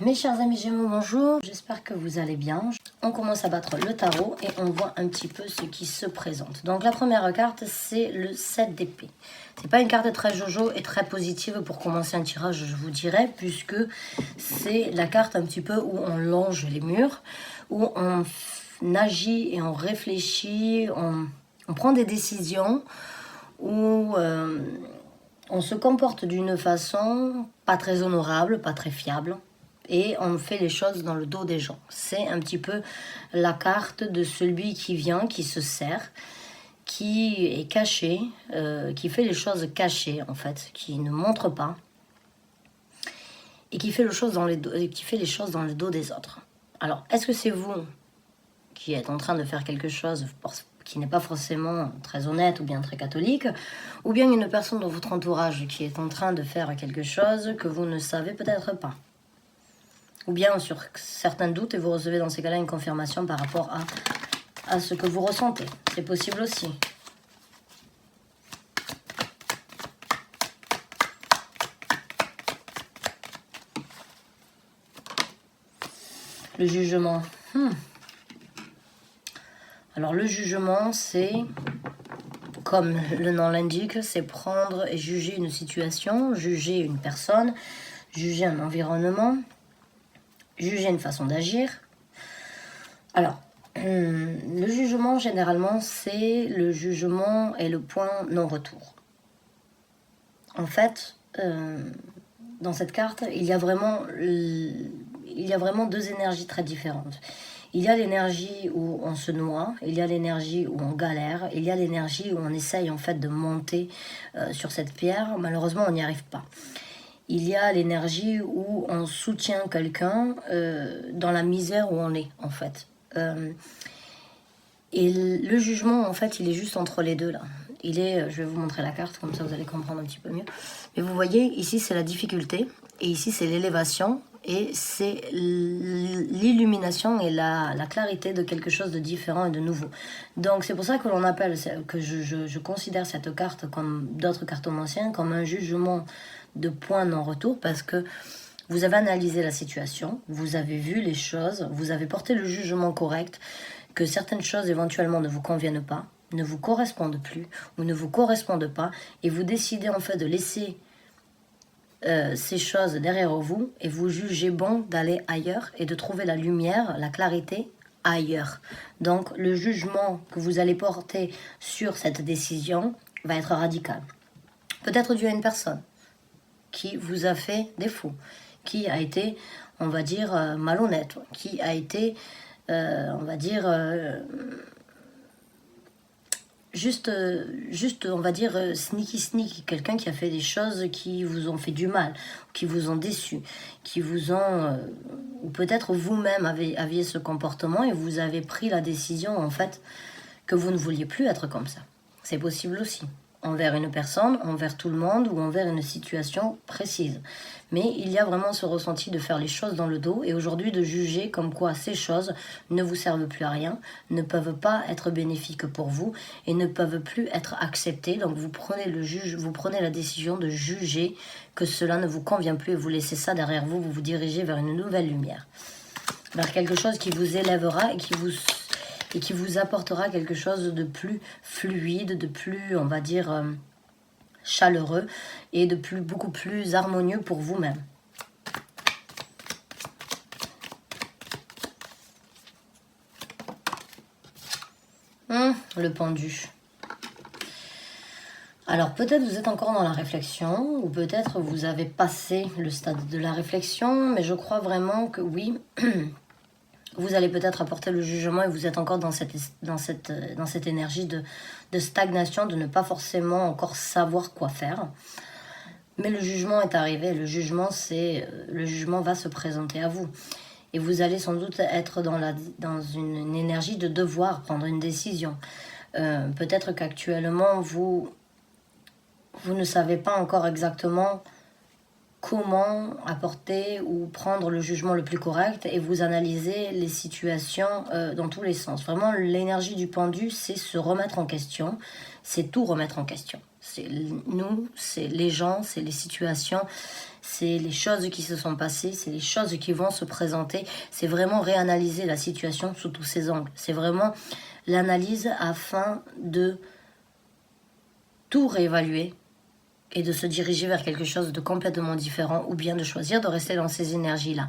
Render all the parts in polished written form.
Mes chers amis Gémeaux, bonjour, j'espère que vous allez bien. On commence à battre le tarot et on voit un petit peu ce qui se présente. Donc la première carte, c'est le 7 d'épée. C'est pas une carte très jojo et très positive pour commencer un tirage, je vous dirais, puisque c'est la carte un petit peu où on longe les murs, où on agit et on réfléchit, on prend des décisions, où on se comporte d'une façon pas très honorable, pas très fiable. Et on fait les choses dans le dos des gens. C'est un petit peu la carte de celui qui vient, qui se sert, qui est caché, qui fait les choses cachées en fait, qui ne montre pas et qui fait les choses dans le dos des autres. Alors, est-ce que c'est vous qui êtes en train de faire quelque chose qui n'est pas forcément très honnête ou bien très catholique, ou bien une personne dans votre entourage qui est en train de faire quelque chose que vous ne savez peut-être pas? Ou bien sur certains doutes et vous recevez dans ces cas-là une confirmation par rapport à ce que vous ressentez. C'est possible aussi. Le jugement. Alors le jugement, c'est, comme le nom l'indique, c'est prendre et juger une situation, juger une personne, juger un environnement, juger une façon d'agir. Alors, le jugement, généralement, c'est le jugement et le point non-retour. En fait, dans cette carte, il y a vraiment deux énergies très différentes. Il y a l'énergie où on se noie, il y a l'énergie où on galère, il y a l'énergie où on essaye en fait de monter sur cette pierre. Malheureusement, on n'y arrive pas. Il y a l'énergie où on soutient quelqu'un dans la misère où on est, en fait. Et le jugement, en fait, il est juste entre les deux, là. Je vais vous montrer la carte, comme ça vous allez comprendre un petit peu mieux. Mais vous voyez, ici, c'est la difficulté, et ici, c'est l'élévation, et c'est l'illumination et la clarité de quelque chose de différent et de nouveau. Donc, c'est pour ça que l'on appelle, que je considère cette carte, comme d'autres cartomanciens, comme un jugement de point non-retour, parce que vous avez analysé la situation, vous avez vu les choses, vous avez porté le jugement correct, que certaines choses éventuellement ne vous conviennent pas, ne vous correspondent plus ou ne vous correspondent pas, et vous décidez en fait de laisser ces choses derrière vous et vous jugez bon d'aller ailleurs et de trouver la lumière, la clarité ailleurs. Donc le jugement que vous allez porter sur cette décision va être radical. Peut-être dû à une personne qui vous a fait défaut, qui a été, on va dire, malhonnête, qui a été, on va dire, juste, on va dire, sneaky, quelqu'un qui a fait des choses qui vous ont fait du mal, qui vous ont déçu, qui vous ont, ou peut-être vous-même aviez ce comportement et vous avez pris la décision, en fait, que vous ne vouliez plus être comme ça. C'est possible aussi, envers une personne, envers tout le monde ou envers une situation précise. Mais il y a vraiment ce ressenti de faire les choses dans le dos et aujourd'hui de juger comme quoi ces choses ne vous servent plus à rien, ne peuvent pas être bénéfiques pour vous et ne peuvent plus être acceptées. Donc vous prenez la décision de juger que cela ne vous convient plus et vous laissez ça derrière vous, vous vous dirigez vers une nouvelle lumière, vers quelque chose qui vous élèvera et qui vous apportera quelque chose de plus fluide, de plus, on va dire, chaleureux et de beaucoup plus harmonieux pour vous-même. Le pendu. Alors peut-être vous êtes encore dans la réflexion ou peut-être vous avez passé le stade de la réflexion, mais je crois vraiment que oui, vous allez peut-être apporter le jugement et vous êtes encore dans cette énergie de stagnation, de ne pas forcément encore savoir quoi faire. Mais le jugement est arrivé, le jugement va se présenter à vous. Et vous allez sans doute être dans une énergie de devoir prendre une décision. Peut-être qu'actuellement, vous ne savez pas encore exactement comment apporter ou prendre le jugement le plus correct et vous analysez les situations dans tous les sens. Vraiment, l'énergie du pendu, c'est se remettre en question, c'est tout remettre en question. C'est nous, c'est les gens, c'est les situations, c'est les choses qui se sont passées, c'est les choses qui vont se présenter. C'est vraiment réanalyser la situation sous tous ses angles. C'est vraiment l'analyse afin de tout réévaluer et de se diriger vers quelque chose de complètement différent ou bien de choisir de rester dans ces énergies-là.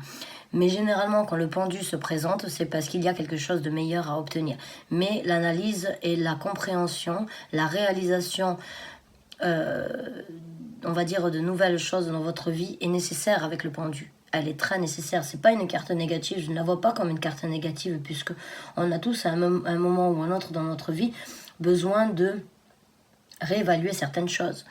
Mais généralement, quand le pendu se présente, c'est parce qu'il y a quelque chose de meilleur à obtenir. Mais l'analyse et la compréhension, la réalisation, on va dire, de nouvelles choses dans votre vie est nécessaire avec le pendu. Elle est très nécessaire. C'est pas une carte négative. Je ne la vois pas comme une carte négative puisque on a tous à un moment ou un autre dans notre vie besoin de réévaluer certaines choses.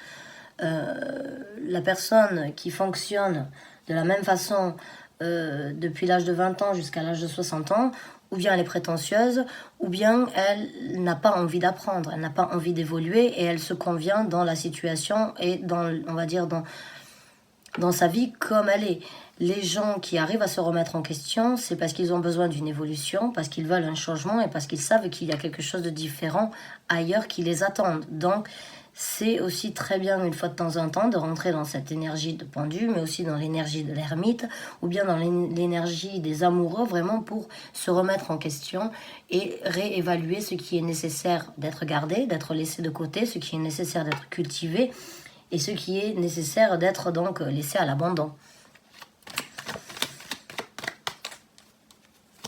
La personne qui fonctionne de la même façon depuis l'âge de 20 ans jusqu'à l'âge de 60 ans, ou bien elle est prétentieuse, ou bien elle n'a pas envie d'apprendre, elle n'a pas envie d'évoluer et elle se convient dans la situation et dans, on va dire, dans sa vie comme elle est. Les gens qui arrivent à se remettre en question, c'est parce qu'ils ont besoin d'une évolution, parce qu'ils veulent un changement et parce qu'ils savent qu'il y a quelque chose de différent ailleurs qui les attend. Donc, c'est aussi très bien une fois de temps en temps de rentrer dans cette énergie de pendu, mais aussi dans l'énergie de l'ermite, ou bien dans l'énergie des amoureux, vraiment pour se remettre en question et réévaluer ce qui est nécessaire d'être gardé, d'être laissé de côté, ce qui est nécessaire d'être cultivé, et ce qui est nécessaire d'être donc laissé à l'abandon.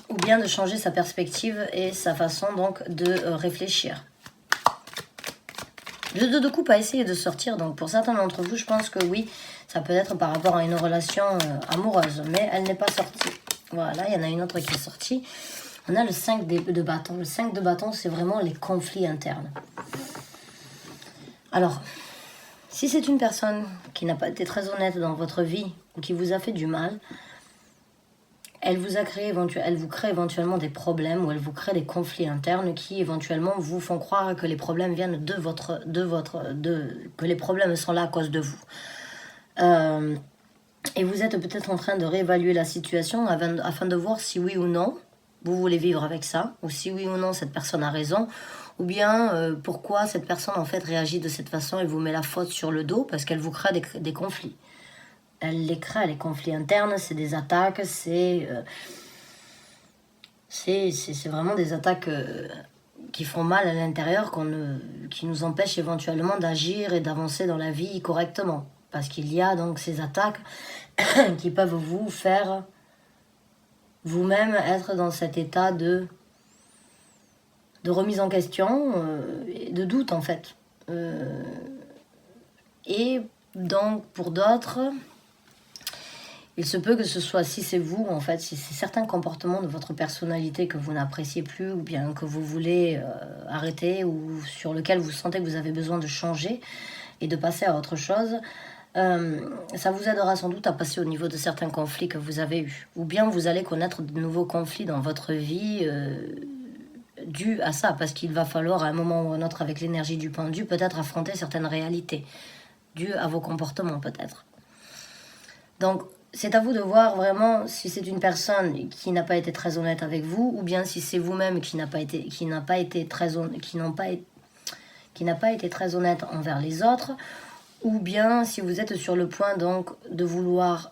Ou bien de changer sa perspective et sa façon donc de réfléchir. Le 2 de coupe a essayé de sortir, donc pour certains d'entre vous, je pense que oui, ça peut être par rapport à une relation amoureuse, mais elle n'est pas sortie. Voilà, il y en a une autre qui est sortie. On a le 5 de bâton. Le 5 de bâton, c'est vraiment les conflits internes. Alors, si c'est une personne qui n'a pas été très honnête dans votre vie ou qui vous a fait du mal, elle vous crée éventuellement des problèmes ou elle vous crée des conflits internes qui éventuellement vous font croire que les problèmes viennent que les problèmes sont là à cause de vous. Et vous êtes peut-être en train de réévaluer la situation afin de voir si oui ou non vous voulez vivre avec ça, ou si oui ou non cette personne a raison, ou bien pourquoi cette personne en fait réagit de cette façon et vous met la faute sur le dos parce qu'elle vous crée des conflits. Elle les crée, les conflits internes, c'est des attaques, c'est vraiment des attaques qui font mal à l'intérieur, qui nous empêchent éventuellement d'agir et d'avancer dans la vie correctement. Parce qu'il y a donc ces attaques qui peuvent vous faire vous-même être dans cet état de remise en question, de doute en fait. Et donc pour d'autres, il se peut que ce soit, si c'est vous, en fait, si c'est certains comportements de votre personnalité que vous n'appréciez plus ou bien que vous voulez arrêter ou sur lequel vous sentez que vous avez besoin de changer et de passer à autre chose, ça vous aidera sans doute à passer au niveau de certains conflits que vous avez eus. Ou bien vous allez connaître de nouveaux conflits dans votre vie dus à ça, parce qu'il va falloir à un moment ou à un autre, avec l'énergie du pendu, peut-être affronter certaines réalités dues à vos comportements peut-être. Donc, c'est à vous de voir vraiment si c'est une personne qui n'a pas été très honnête avec vous, ou bien si c'est vous-même qui n'a pas été très honnête envers les autres, ou bien si vous êtes sur le point donc de vouloir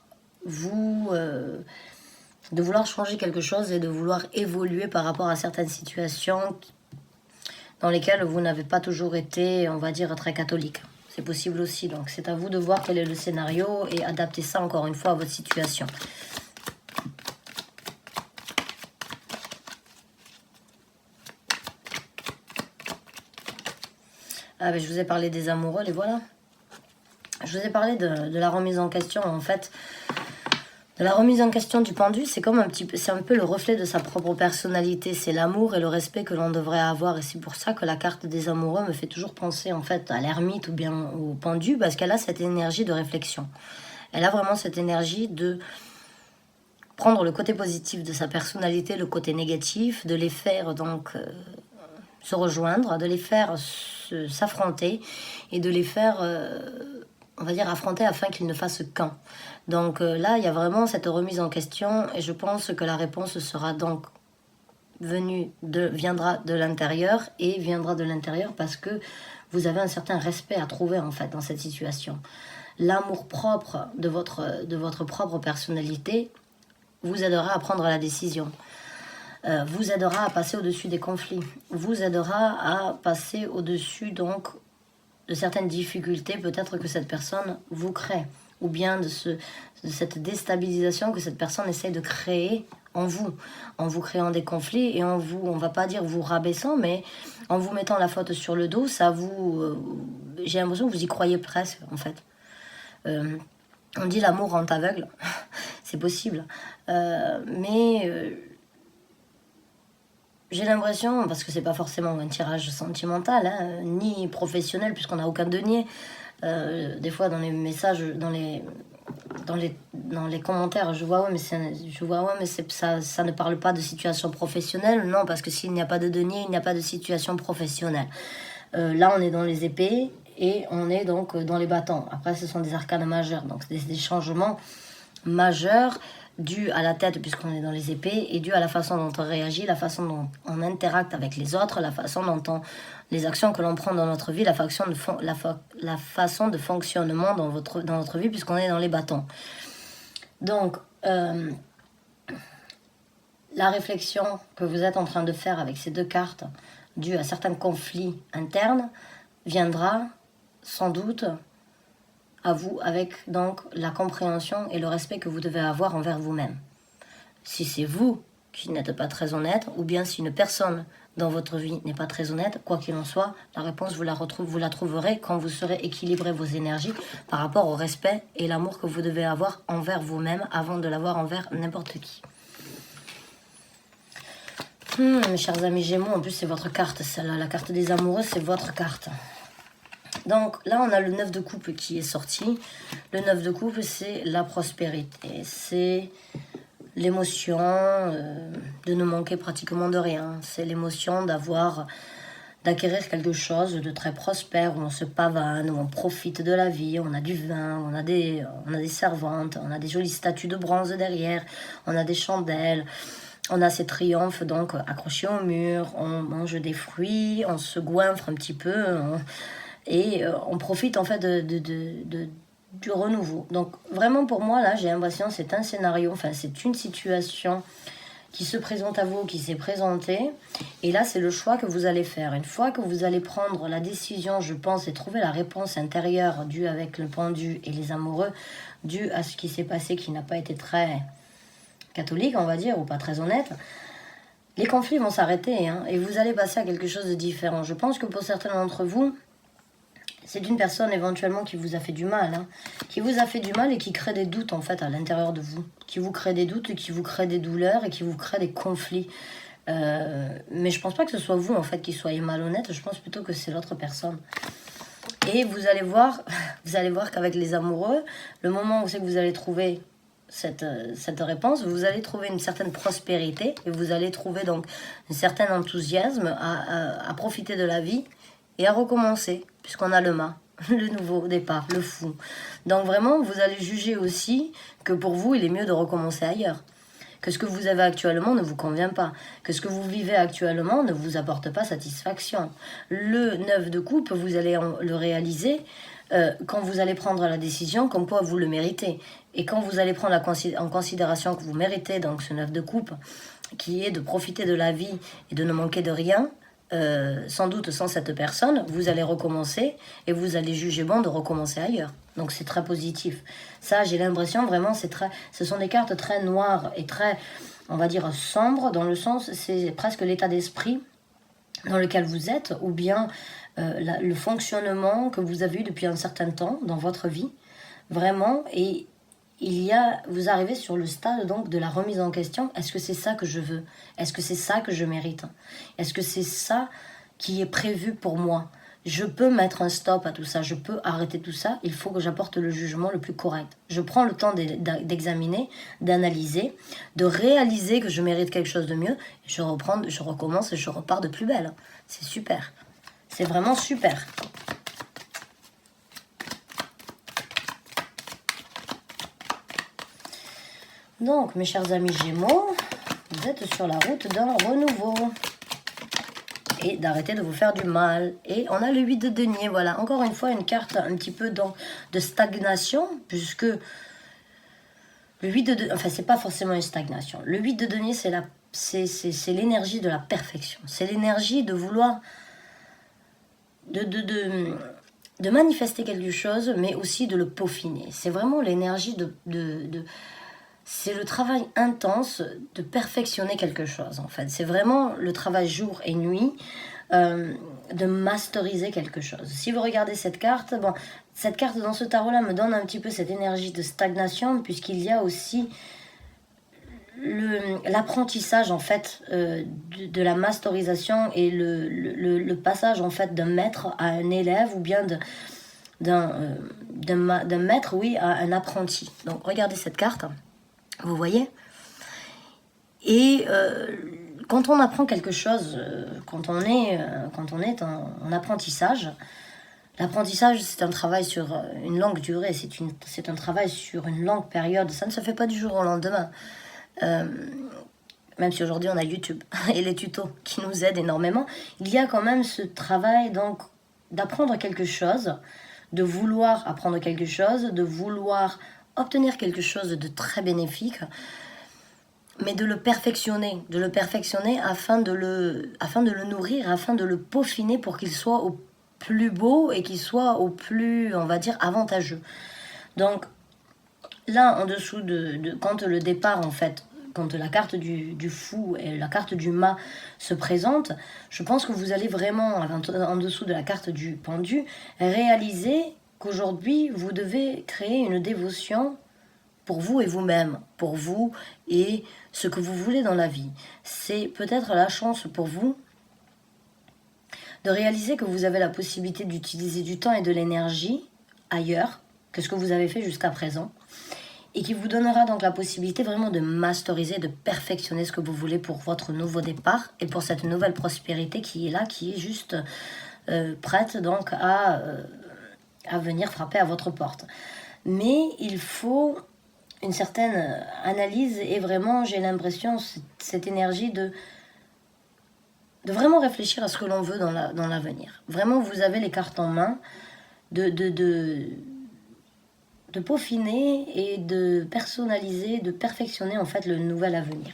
changer quelque chose et de vouloir évoluer par rapport à certaines situations dans lesquelles vous n'avez pas toujours été, on va dire, très catholique. C'est possible aussi, donc c'est à vous de voir quel est le scénario et adapter ça encore une fois à votre situation. Ah ben je vous ai parlé des amoureux, les voilà. Je vous ai parlé de la remise en question, en fait. De la remise en question du pendu, c'est un peu le reflet de sa propre personnalité. C'est l'amour et le respect que l'on devrait avoir. Et c'est pour ça que la carte des amoureux me fait toujours penser en fait à l'ermite ou bien au pendu, parce qu'elle a cette énergie de réflexion. Elle a vraiment cette énergie de prendre le côté positif de sa personnalité, le côté négatif, de les faire donc se rejoindre, de les faire s'affronter et de les faire, on va dire, affronter afin qu'ils ne fassent qu'un. Donc là, il y a vraiment cette remise en question et je pense que la réponse sera donc viendra de l'intérieur et viendra de l'intérieur parce que vous avez un certain respect à trouver en fait dans cette situation. L'amour propre de votre propre personnalité vous aidera à prendre la décision, vous aidera à passer au-dessus des conflits, vous aidera à passer au-dessus donc de certaines difficultés peut-être que cette personne vous crée, ou bien de cette déstabilisation que cette personne essaie de créer en vous créant des conflits et en vous, on va pas dire vous rabaissant, mais en vous mettant la faute sur le dos, ça vous, j'ai l'impression que vous y croyez presque en fait. On dit l'amour rend aveugle, c'est possible, mais j'ai l'impression, parce que c'est pas forcément un tirage sentimental, hein, ni professionnel, puisqu'on n'a aucun denier. Des fois, dans les messages, dans les commentaires, je vois, ouais, mais ça ne parle pas de situation professionnelle. Non, parce que s'il n'y a pas de denier, il n'y a pas de situation professionnelle. Là, on est dans les épées et on est donc dans les bâtons. Après, ce sont des arcanes majeurs, donc c'est des changements majeurs dû à la tête puisqu'on est dans les épées et dû à la façon dont on réagit, la façon dont on interacte avec les autres, la façon dont les actions que l'on prend dans notre vie, la façon de fonctionnement dans notre vie puisqu'on est dans les bâtons. Donc, la réflexion que vous êtes en train de faire avec ces deux cartes, due à certains conflits internes, viendra sans doute à vous avec donc la compréhension et le respect que vous devez avoir envers vous-même. Si c'est vous qui n'êtes pas très honnête, ou bien si une personne dans votre vie n'est pas très honnête, quoi qu'il en soit, la réponse vous la trouverez quand vous serez équilibré vos énergies par rapport au respect et l'amour que vous devez avoir envers vous-même avant de l'avoir envers n'importe qui. Mes chers amis Gémeaux, en plus c'est votre carte, celle-là, la carte des amoureux, c'est votre carte. Donc là, on a le 9 de coupe qui est sorti. Le 9 de coupe, c'est la prospérité. C'est l'émotion de ne manquer pratiquement de rien. C'est l'émotion d'acquérir quelque chose de très prospère, où on se pavane, où on profite de la vie, on a du vin, on a des servantes, on a des jolies statues de bronze derrière, on a des chandelles. On a ces triomphes donc accrochés au mur, on mange des fruits, on se goinfre un petit peu... on profite en fait du renouveau. Donc vraiment pour moi là j'ai l'impression c'est un scénario, enfin c'est une situation qui se présente à vous, qui s'est présentée, et là c'est le choix que vous allez faire. Une fois que vous allez prendre la décision, je pense, et trouver la réponse intérieure due avec le pendu et les amoureux, due à ce qui s'est passé qui n'a pas été très catholique on va dire, ou pas très honnête, les conflits vont s'arrêter hein, et vous allez passer à quelque chose de différent. Je pense que pour certains d'entre vous, c'est une personne éventuellement qui vous a fait du mal, hein, qui vous a fait du mal et qui crée des doutes en fait à l'intérieur de vous, qui vous crée des doutes, qui vous crée des douleurs et qui vous crée des conflits. Mais je pense pas que ce soit vous en fait qui soyez malhonnête, je pense plutôt que c'est l'autre personne. Et vous allez voir qu'avec les amoureux, le moment où c'est que vous allez trouver cette réponse, vous allez trouver une certaine prospérité et vous allez trouver donc un certain enthousiasme à profiter de la vie et à recommencer, puisqu'on a le mât, le nouveau départ, le fou. Donc vraiment, vous allez juger aussi que pour vous, il est mieux de recommencer ailleurs. Que ce que vous avez actuellement ne vous convient pas. Que ce que vous vivez actuellement ne vous apporte pas satisfaction. Le 9 de coupe, vous allez le réaliser quand vous allez prendre la décision comme quoi vous le méritez. Et quand vous allez prendre en considération que vous méritez donc ce 9 de coupe, qui est de profiter de la vie et de ne manquer de rien, sans doute sans cette personne, vous allez recommencer et vous allez juger bon de recommencer ailleurs. Donc c'est très positif. Ça, j'ai l'impression vraiment, ce sont des cartes très noires et très, on va dire, sombres, dans le sens, c'est presque l'état d'esprit dans lequel vous êtes, ou bien le fonctionnement que vous avez eu depuis un certain temps dans votre vie, vraiment, et vous arrivez sur le stade donc de la remise en question. Est-ce que c'est ça que je veux? Est-ce que c'est ça que je mérite? Est-ce que c'est ça qui est prévu pour moi? Je peux mettre un stop à tout ça, je peux arrêter tout ça, il faut que j'apporte le jugement le plus correct. Je prends le temps d'examiner, d'analyser, de réaliser que je mérite quelque chose de mieux, je recommence et je repars de plus belle. C'est super. C'est vraiment super. Donc, mes chers amis Gémeaux, vous êtes sur la route d'un renouveau. et d'arrêter de vous faire du mal. Et on a le 8 de denier, voilà, encore une fois une carte un petit peu de stagnation, puisque le 8 de denier, enfin c'est pas forcément une stagnation. Le 8 de denier, c'est l'énergie de la perfection, c'est l'énergie de vouloir de manifester quelque chose, mais aussi de le peaufiner. C'est vraiment l'énergie c'est le travail intense de perfectionner quelque chose, en fait. C'est vraiment le travail jour et nuit de masteriser quelque chose. Si vous regardez cette carte, bon, cette carte dans ce tarot-là me donne un petit peu cette énergie de stagnation, puisqu'il y a aussi l'apprentissage en fait de la masterisation et le passage en fait d'un maître à un élève, ou bien d'un maître, oui, à un apprenti. Donc regardez cette carte, vous voyez, et quand on apprend quelque chose, quand on est en apprentissage, l'apprentissage, c'est un travail sur une longue durée, c'est un travail sur une longue période, ça ne se fait pas du jour au lendemain. Même si aujourd'hui on a YouTube et les tutos qui nous aident énormément, il y a quand même ce travail donc d'apprendre quelque chose, de vouloir apprendre quelque chose, de vouloir obtenir quelque chose de très bénéfique, mais de le perfectionner afin de le nourrir, afin de le peaufiner pour qu'il soit au plus beau et qu'il soit au plus, on va dire, avantageux. Donc là, en dessous quand le départ, en fait, quand la carte du fou et la carte du mât se présentent, je pense que vous allez vraiment, en dessous de la carte du pendu, réaliser qu'aujourd'hui, vous devez créer une dévotion pour vous et vous-même, pour vous et ce que vous voulez dans la vie. C'est peut-être la chance pour vous de réaliser que vous avez la possibilité d'utiliser du temps et de l'énergie ailleurs que ce que vous avez fait jusqu'à présent, et qui vous donnera donc la possibilité vraiment de masteriser, de perfectionner ce que vous voulez pour votre nouveau départ et pour cette nouvelle prospérité qui est là, qui est juste prête donc à venir frapper à votre porte. Mais il faut une certaine analyse et vraiment, j'ai l'impression, cette énergie de vraiment réfléchir à ce que l'on veut dans l'avenir. Vraiment, vous avez les cartes en main de peaufiner et de personnaliser, de perfectionner en fait le nouvel avenir.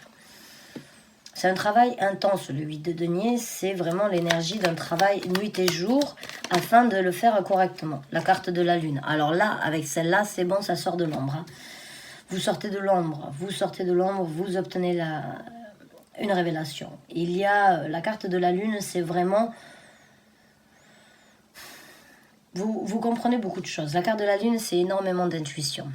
C'est un travail intense, le 8 de denier, c'est vraiment l'énergie d'un travail nuit et jour afin de le faire correctement. La carte de la lune. Alors là, avec celle-là, c'est bon, ça sort de l'ombre. Hein. Vous sortez de l'ombre, vous obtenez une révélation. Il y a la carte de la lune, c'est vraiment... Vous comprenez beaucoup de choses. La carte de la lune, c'est énormément d'intuition.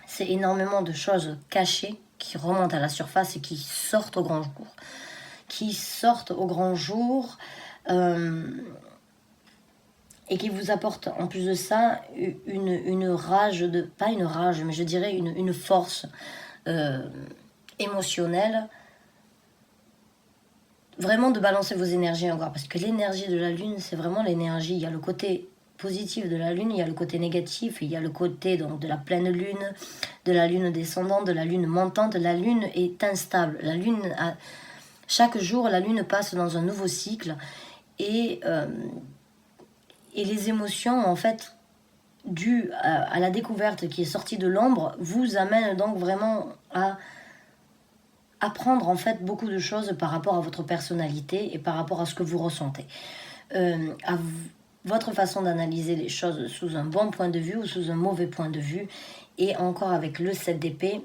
C'est énormément de choses cachées qui remontent à la surface et qui sortent au grand jour. Et qui vous apportent en plus de ça une rage, pas une rage, mais je dirais une force émotionnelle. Vraiment de balancer vos énergies encore. Parce que l'énergie de la lune, c'est vraiment l'énergie. Il y a le côté positif de la lune, il y a le côté négatif, il y a le côté donc de la pleine lune, de la lune descendante, de la lune montante. La lune est instable. Chaque jour, la lune passe dans un nouveau cycle et les émotions, en fait, dues à la découverte qui est sortie de l'ombre, vous amènent donc vraiment à apprendre en fait beaucoup de choses par rapport à votre personnalité et par rapport à ce que vous ressentez. Votre façon d'analyser les choses sous un bon point de vue ou sous un mauvais point de vue. Et encore avec le 7 d'épée,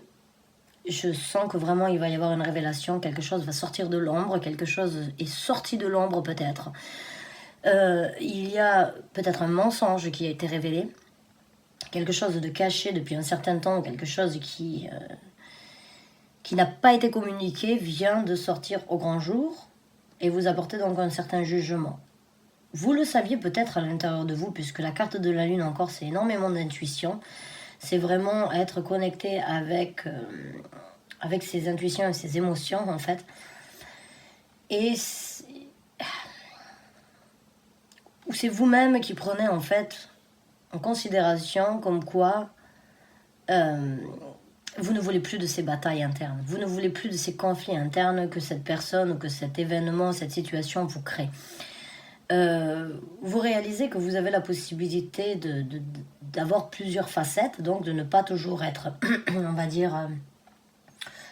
je sens que vraiment il va y avoir une révélation, quelque chose va sortir de l'ombre, quelque chose est sorti de l'ombre peut-être. Il y a peut-être un mensonge qui a été révélé, quelque chose de caché depuis un certain temps, quelque chose qui n'a pas été communiqué vient de sortir au grand jour et vous apporter donc un certain jugement. Vous le saviez peut-être à l'intérieur de vous, puisque la carte de la lune encore, c'est énormément d'intuition. C'est vraiment être connecté avec ses intuitions et ses émotions, en fait. Et c'est vous-même qui prenez, en fait, en considération comme quoi vous ne voulez plus de ces batailles internes. Vous ne voulez plus de ces conflits internes que cette personne ou que cet événement, cette situation vous crée. Vous réalisez que vous avez la possibilité d'avoir plusieurs facettes, donc de ne pas toujours être, on va dire,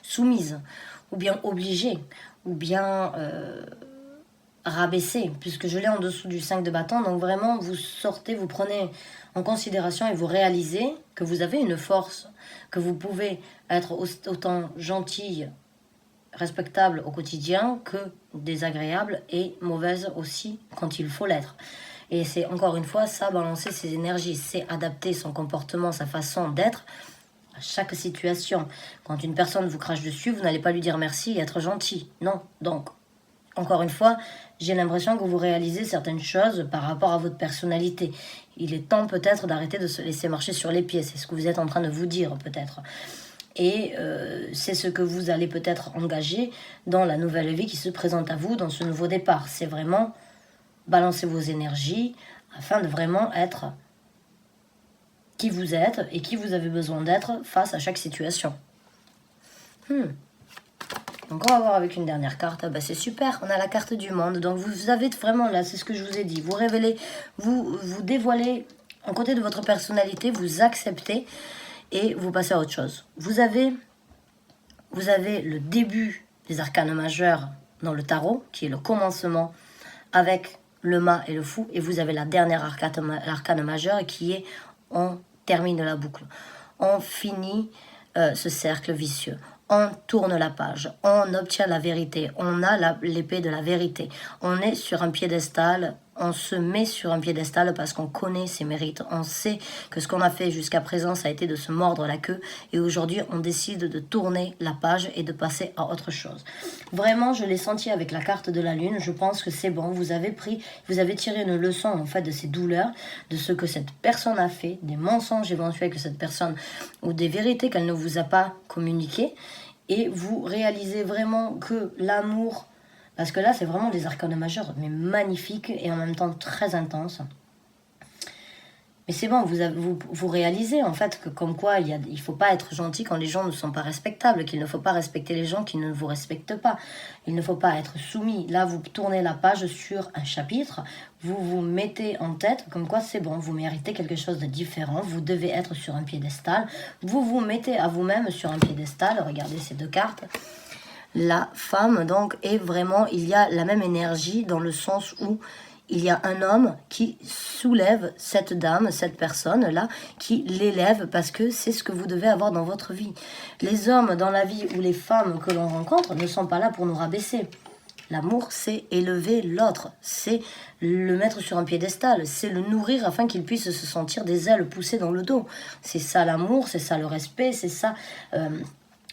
soumise, ou bien obligée, ou bien rabaissée, puisque je l'ai en dessous du 5 de bâton. Donc vraiment, vous sortez, vous prenez en considération et vous réalisez que vous avez une force, que vous pouvez être autant gentille, respectable au quotidien que désagréable et mauvaise aussi quand il faut l'être. Et c'est encore une fois ça, balancer ses énergies, c'est adapter son comportement, sa façon d'être à chaque situation. Quand une personne vous crache dessus, vous n'allez pas lui dire merci et être gentil. Non. Donc, encore une fois, j'ai l'impression que vous réalisez certaines choses par rapport à votre personnalité. Il est temps peut-être d'arrêter de se laisser marcher sur les pieds. C'est ce que vous êtes en train de vous dire peut-être. Et c'est ce que vous allez peut-être engager dans la nouvelle vie qui se présente à vous, dans ce nouveau départ. C'est vraiment balancer vos énergies afin de vraiment être qui vous êtes et qui vous avez besoin d'être face à chaque situation. Donc on va voir avec une dernière carte. Ah bah c'est super, on a la carte du monde. Donc vous avez vraiment là, c'est ce que je vous ai dit. Vous révélez, vous dévoilez un côté de votre personnalité, vous acceptez et vous passez à autre chose. Vous avez le début des arcanes majeurs dans le tarot, qui est le commencement avec le mât et le fou. Et vous avez la dernière arcane majeure qui est on termine la boucle. On finit ce cercle vicieux. On tourne la page, on obtient la vérité, on a l'épée de la vérité. On est sur un piédestal, on se met sur un piédestal parce qu'on connaît ses mérites. On sait que ce qu'on a fait jusqu'à présent, ça a été de se mordre la queue. Et aujourd'hui, on décide de tourner la page et de passer à autre chose. Vraiment, je l'ai senti avec la carte de la lune. Je pense que c'est bon. Vous avez tiré une leçon en fait de ces douleurs, de ce que cette personne a fait, des mensonges éventuels que cette personne, ou des vérités qu'elle ne vous a pas communiquées. Et vous réalisez vraiment que l'amour, parce que là c'est vraiment des arcanes majeurs, mais magnifiques et en même temps très intenses. Mais c'est bon, vous réalisez en fait que comme quoi il ne faut pas être gentil quand les gens ne sont pas respectables, qu'il ne faut pas respecter les gens qui ne vous respectent pas. Il ne faut pas être soumis. Là, vous tournez la page sur un chapitre, vous vous mettez en tête comme quoi c'est bon, vous méritez quelque chose de différent, vous devez être sur un piédestal. Vous vous mettez à vous-même sur un piédestal, regardez ces deux cartes. La femme, donc, est vraiment, il y a la même énergie dans le sens où il y a un homme qui soulève cette dame, cette personne-là, qui l'élève parce que c'est ce que vous devez avoir dans votre vie. Les hommes dans la vie ou les femmes que l'on rencontre ne sont pas là pour nous rabaisser. L'amour, c'est élever l'autre, c'est le mettre sur un piédestal, c'est le nourrir afin qu'il puisse se sentir des ailes poussées dans le dos. C'est ça l'amour, c'est ça le respect, c'est ça...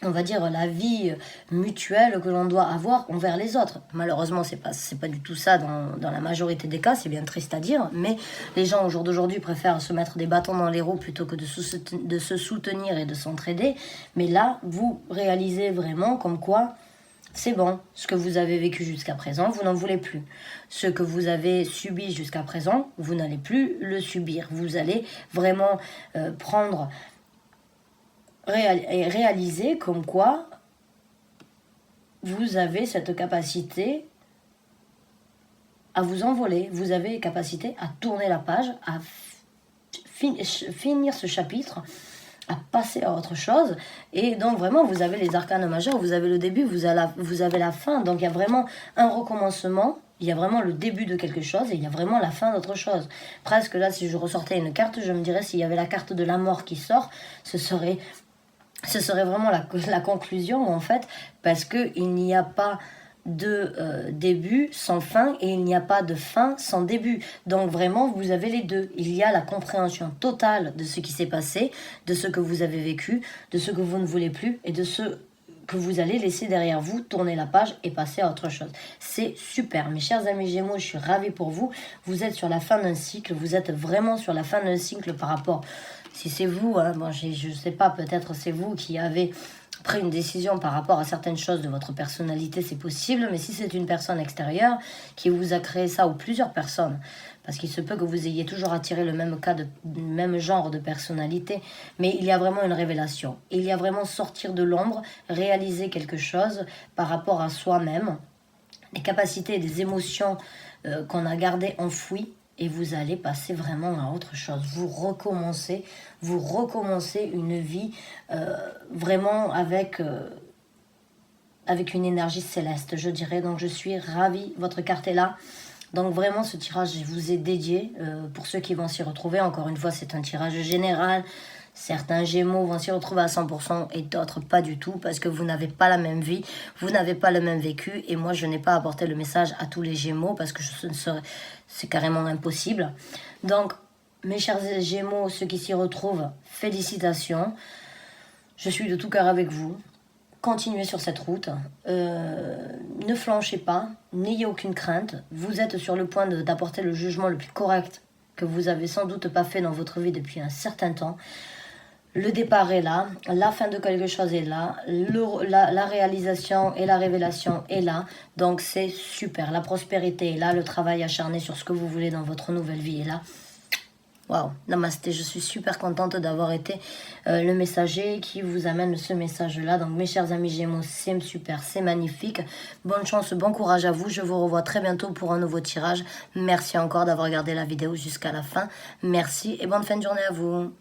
on va dire la vie mutuelle que l'on doit avoir envers les autres. Malheureusement, c'est pas du tout ça dans la majorité des cas, c'est bien triste à dire, mais les gens au jour d'aujourd'hui préfèrent se mettre des bâtons dans les roues plutôt que de se soutenir et de s'entraider. Mais là, vous réalisez vraiment comme quoi c'est bon, ce que vous avez vécu jusqu'à présent, vous n'en voulez plus. Ce que vous avez subi jusqu'à présent, vous n'allez plus le subir. Vous allez vraiment prendre... et réaliser comme quoi vous avez cette capacité à vous envoler, vous avez capacité à tourner la page, à finir ce chapitre, à passer à autre chose. Et donc vraiment vous avez les arcanes majeurs, vous avez le début, vous avez la fin. Donc il y a vraiment un recommencement, il y a vraiment le début de quelque chose et il y a vraiment la fin d'autre chose. Presque là, si je ressortais une carte, je me dirais s'il y avait la carte de la mort qui sort, ce serait vraiment la conclusion en fait, parce qu'il n'y a pas de début sans fin et il n'y a pas de fin sans début. Donc vraiment vous avez les deux. Il y a la compréhension totale de ce qui s'est passé, de ce que vous avez vécu, de ce que vous ne voulez plus et de ce que vous allez laisser derrière vous, tourner la page et passer à autre chose. C'est super. Mes chers amis Gémeaux, je suis ravie pour vous. Vous êtes sur la fin d'un cycle, vous êtes vraiment sur la fin d'un cycle par rapport... Si c'est vous, hein, bon, je ne sais pas, peut-être c'est vous qui avez Après, une décision par rapport à certaines choses de votre personnalité, c'est possible, mais si c'est une personne extérieure qui vous a créé ça, ou plusieurs personnes, parce qu'il se peut que vous ayez toujours attiré le même genre de personnalité, mais il y a vraiment une révélation. Il y a vraiment sortir de l'ombre, réaliser quelque chose par rapport à soi-même, des capacités et des émotions qu'on a gardées enfouies, et vous allez passer vraiment à autre chose. Vous recommencez une vie vraiment avec une énergie céleste, je dirais. Donc je suis ravie, votre carte est là. Donc vraiment ce tirage, je vous ai dédié pour ceux qui vont s'y retrouver. Encore une fois, c'est un tirage général. Certains Gémeaux vont s'y retrouver à 100% et d'autres pas du tout parce que vous n'avez pas la même vie, vous n'avez pas le même vécu et moi je n'ai pas apporté le message à tous les Gémeaux parce que c'est carrément impossible. Donc mes chers Gémeaux, ceux qui s'y retrouvent, félicitations. Je suis de tout cœur avec vous. Continuez sur cette route, ne flanchez pas, n'ayez aucune crainte. Vous êtes sur le point d'apporter le jugement le plus correct que vous avez sans doute pas fait dans votre vie depuis un certain temps. Le départ est là, la fin de quelque chose est là, la réalisation et la révélation est là, donc c'est super. La prospérité est là, le travail acharné sur ce que vous voulez dans votre nouvelle vie est là. Waouh, namasté, je suis super contente d'avoir été le messager qui vous amène ce message-là. Donc mes chers amis Gémeaux, c'est super, c'est magnifique. Bonne chance, bon courage à vous. Je vous revois très bientôt pour un nouveau tirage. Merci encore d'avoir regardé la vidéo jusqu'à la fin. Merci et bonne fin de journée à vous.